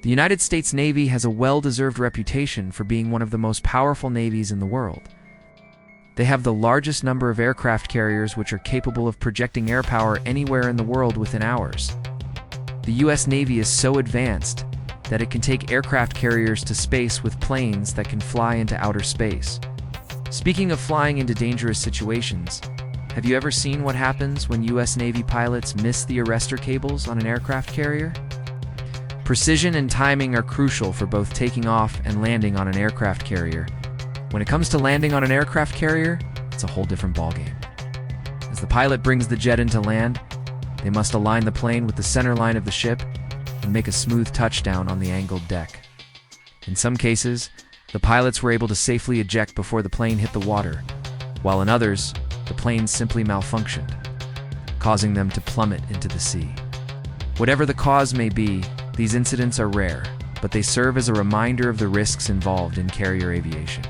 The United States Navy has a well-deserved reputation for being one of the most powerful navies in the world. They have the largest number of aircraft carriers which are capable of projecting air power anywhere in the world within hours. The U.S. Navy is so advanced that it can take aircraft carriers to space with planes that can fly into outer space. Speaking of flying into dangerous situations, have you ever seen what happens when U.S. Navy pilots miss the arrestor cables on an aircraft carrier? Precision and timing are crucial for both taking off and landing on an aircraft carrier. When it comes to landing on an aircraft carrier, it's a whole different ballgame. As the pilot brings the jet into land, they must align the plane with the center line of the ship and make a smooth touchdown on the angled deck. In some cases, the pilots were able to safely eject before the plane hit the water, while in others, the plane simply malfunctioned, causing them to plummet into the sea. Whatever the cause may be, these incidents are rare, but they serve as a reminder of the risks involved in carrier aviation.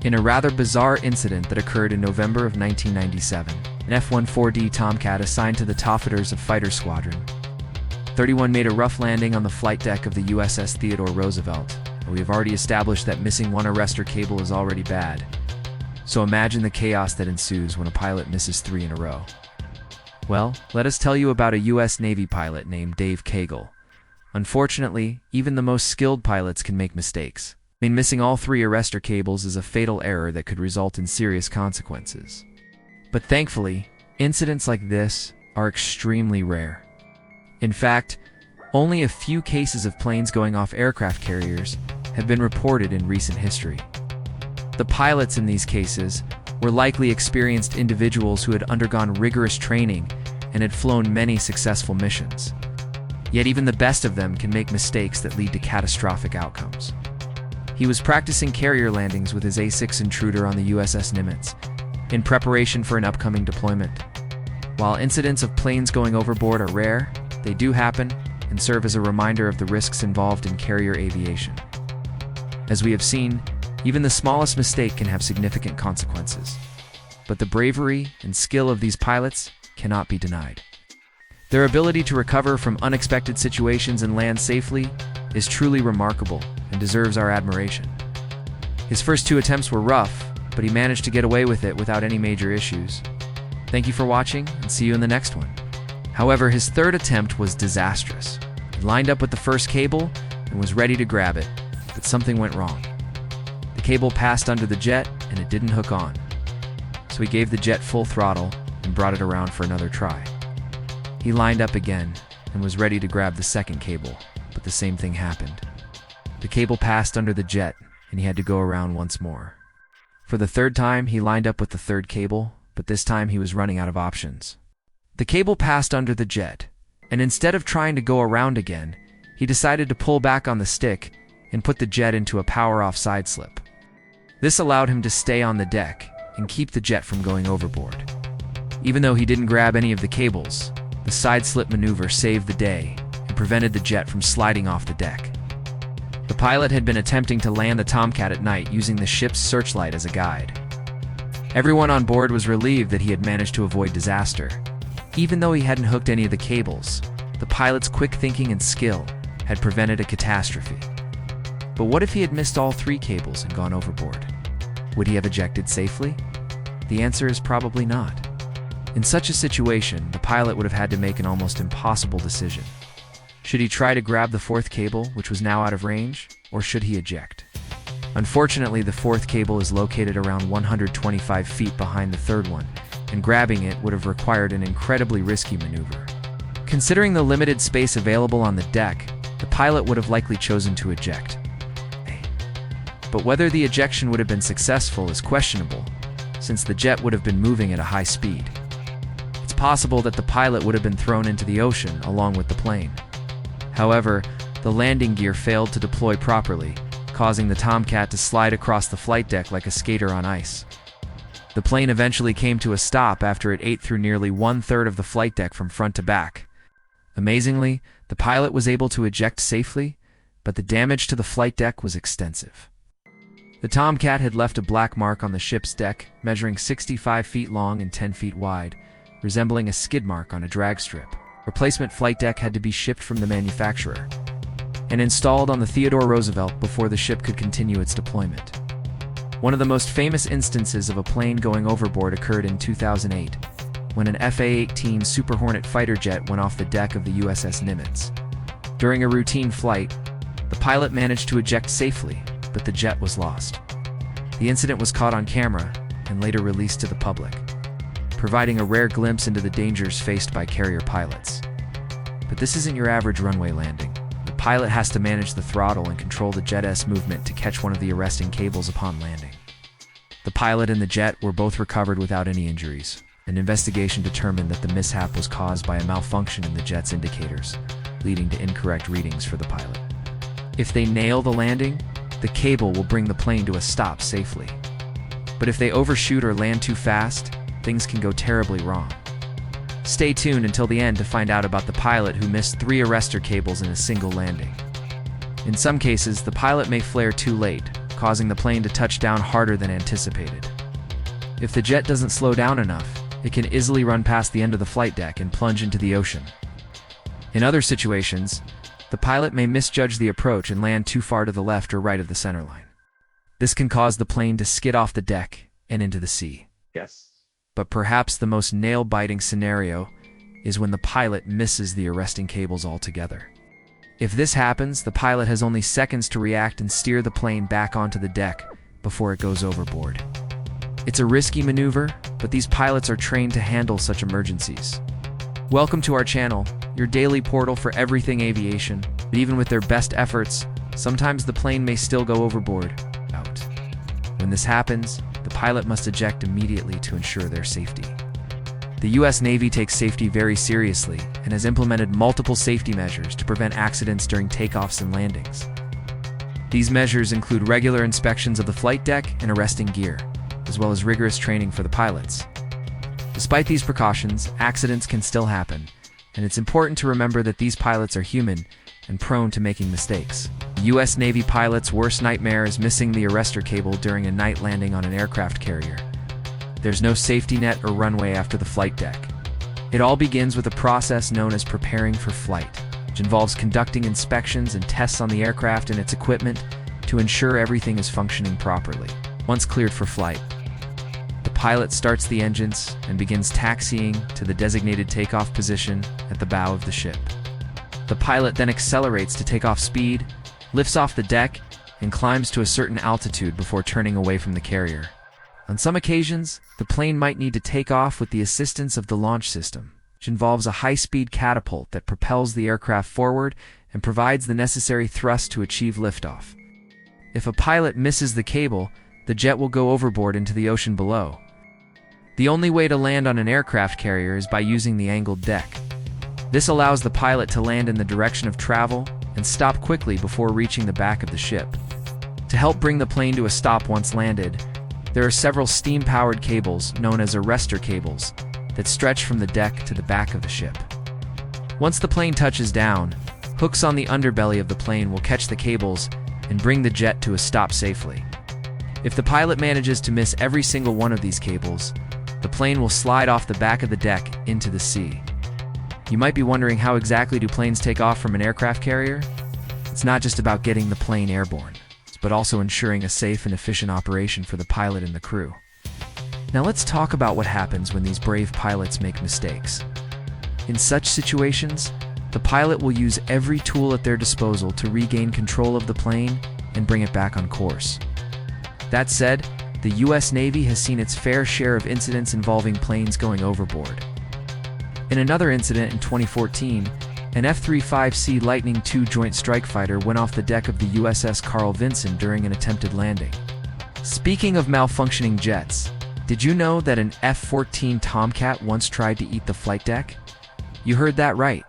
In a rather bizarre incident that occurred in November of 1997, an F-14D Tomcat assigned to the Toffitters of Fighter Squadron 31 made a rough landing on the flight deck of the USS Theodore Roosevelt. We have already established that missing one arrestor cable is already bad. So imagine the chaos that ensues when a pilot misses 3 in a row. Well, let us tell you about a U.S. Navy pilot named Dave Cagle. Unfortunately, even the most skilled pilots can make mistakes. Missing all 3 arrestor cables is a fatal error that could result in serious consequences. But thankfully, incidents like this are extremely rare. In fact, only a few cases of planes going off aircraft carriers have been reported in recent history. The pilots in these cases were likely experienced individuals who had undergone rigorous training and had flown many successful missions. Yet even the best of them can make mistakes that lead to catastrophic outcomes. He was practicing carrier landings with his A-6 intruder on the USS Nimitz in preparation for an upcoming deployment. While incidents of planes going overboard are rare, they do happen and serve as a reminder of the risks involved in carrier aviation. As we have seen, even the smallest mistake can have significant consequences. But the bravery and skill of these pilots cannot be denied. Their ability to recover from unexpected situations and land safely is truly remarkable and deserves our admiration. His first 2 attempts were rough, but he managed to get away with it without any major issues. Thank you for watching, and see you in the next one. However, his 3rd attempt was disastrous. He lined up with the first cable and was ready to grab it, but something went wrong. The cable passed under the jet and it didn't hook on. So he gave the jet full throttle and brought it around for another try. He lined up again and was ready to grab the 2nd cable, but the same thing happened. The cable passed under the jet and he had to go around once more. For the 3rd time, he lined up with the 3rd cable, but this time he was running out of options. The cable passed under the jet, and instead of trying to go around again, he decided to pull back on the stick and put the jet into a power-off side slip. This allowed him to stay on the deck and keep the jet from going overboard. Even though he didn't grab any of the cables, the side slip maneuver saved the day and prevented the jet from sliding off the deck. The pilot had been attempting to land the Tomcat at night using the ship's searchlight as a guide. Everyone on board was relieved that he had managed to avoid disaster. Even though he hadn't hooked any of the cables, the pilot's quick thinking and skill had prevented a catastrophe. But what if he had missed all 3 cables and gone overboard? Would he have ejected safely? The answer is probably not. In such a situation, the pilot would have had to make an almost impossible decision. Should he try to grab the 4th cable, which was now out of range, or should he eject? Unfortunately, the 4th cable is located around 125 feet behind the 3rd one, and grabbing it would have required an incredibly risky maneuver. Considering the limited space available on the deck, the pilot would have likely chosen to eject. But whether the ejection would have been successful is questionable, since the jet would have been moving at a high speed. It's possible that the pilot would have been thrown into the ocean along with the plane. However, the landing gear failed to deploy properly, causing the Tomcat to slide across the flight deck like a skater on ice. The plane eventually came to a stop after it ate through nearly 1/3 of the flight deck from front to back. Amazingly, the pilot was able to eject safely, but the damage to the flight deck was extensive. The Tomcat had left a black mark on the ship's deck, measuring 65 feet long and 10 feet wide, resembling a skid mark on a drag strip. Replacement flight deck had to be shipped from the manufacturer. and installed on the Theodore Roosevelt before the ship could continue its deployment. One of the most famous instances of a plane going overboard occurred in 2008, when an FA-18 Super Hornet fighter jet went off the deck of the USS Nimitz. During a routine flight, the pilot managed to eject safely, but the jet was lost. The incident was caught on camera and later released to the public, providing a rare glimpse into the dangers faced by carrier pilots. But this isn't your average runway landing. The pilot has to manage the throttle and control the jet's movement to catch one of the arresting cables upon landing. The pilot and the jet were both recovered without any injuries. An investigation determined that the mishap was caused by a malfunction in the jet's indicators, leading to incorrect readings for the pilot. If they nail the landing, the cable will bring the plane to a stop safely. But if they overshoot or land too fast, things can go terribly wrong. Stay tuned until the end to find out about the pilot who missed 3 arrestor cables in a single landing. In some cases, the pilot may flare too late, causing the plane to touch down harder than anticipated. If the jet doesn't slow down enough, it can easily run past the end of the flight deck and plunge into the ocean. In other situations, the pilot may misjudge the approach and land too far to the left or right of the centerline. This can cause the plane to skid off the deck and into the sea. Yes. But perhaps the most nail-biting scenario is when the pilot misses the arresting cables altogether. If this happens, the pilot has only seconds to react and steer the plane back onto the deck before it goes overboard. It's a risky maneuver, but these pilots are trained to handle such emergencies. Welcome to our channel, your daily portal for everything aviation. But even with their best efforts, sometimes the plane may still go overboard. When this happens, the pilot must eject immediately to ensure their safety. The U.S. Navy takes safety very seriously and has implemented multiple safety measures to prevent accidents during takeoffs and landings. These measures include regular inspections of the flight deck and arresting gear, as well as rigorous training for the pilots. Despite these precautions, accidents can still happen, and it's important to remember that these pilots are human and prone to making mistakes. The U.S. Navy pilot's worst nightmare is missing the arrestor cable during a night landing on an aircraft carrier. There's no safety net or runway after the flight deck. It all begins with a process known as preparing for flight, which involves conducting inspections and tests on the aircraft and its equipment to ensure everything is functioning properly. Once cleared for flight, the pilot starts the engines and begins taxiing to the designated takeoff position at the bow of the ship. The pilot then accelerates to takeoff speed, lifts off the deck, and climbs to a certain altitude before turning away from the carrier. On some occasions, the plane might need to take off with the assistance of the launch system, which involves a high-speed catapult that propels the aircraft forward and provides the necessary thrust to achieve liftoff. If a pilot misses the cable, the jet will go overboard into the ocean below. The only way to land on an aircraft carrier is by using the angled deck. This allows the pilot to land in the direction of travel and stop quickly before reaching the back of the ship. To help bring the plane to a stop once landed, there are several steam-powered cables, known as arrestor cables, that stretch from the deck to the back of the ship. Once the plane touches down, hooks on the underbelly of the plane will catch the cables and bring the jet to a stop safely. If the pilot manages to miss every single one of these cables, the plane will slide off the back of the deck into the sea. You might be wondering, how exactly do planes take off from an aircraft carrier? It's not just about getting the plane airborne, but also ensuring a safe and efficient operation for the pilot and the crew. Now let's talk about what happens when these brave pilots make mistakes. In such situations, the pilot will use every tool at their disposal to regain control of the plane and bring it back on course. That said, the U.S. Navy has seen its fair share of incidents involving planes going overboard. In another incident in 2014, an F-35C Lightning II Joint Strike Fighter went off the deck of the USS Carl Vinson during an attempted landing. Speaking of malfunctioning jets, did you know that an F-14 Tomcat once tried to eat the flight deck? You heard that right.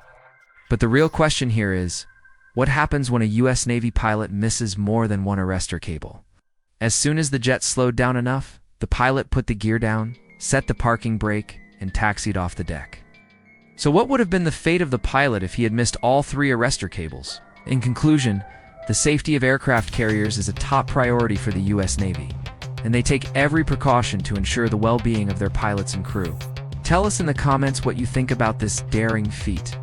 But the real question here is, what happens when a U.S. Navy pilot misses more than one arrestor cable? As soon as the jet slowed down enough, the pilot put the gear down, set the parking brake, and taxied off the deck. So what would have been the fate of the pilot if he had missed all 3 arrestor cables? In conclusion, the safety of aircraft carriers is a top priority for the U.S. Navy, and they take every precaution to ensure the well-being of their pilots and crew. Tell us in the comments what you think about this daring feat.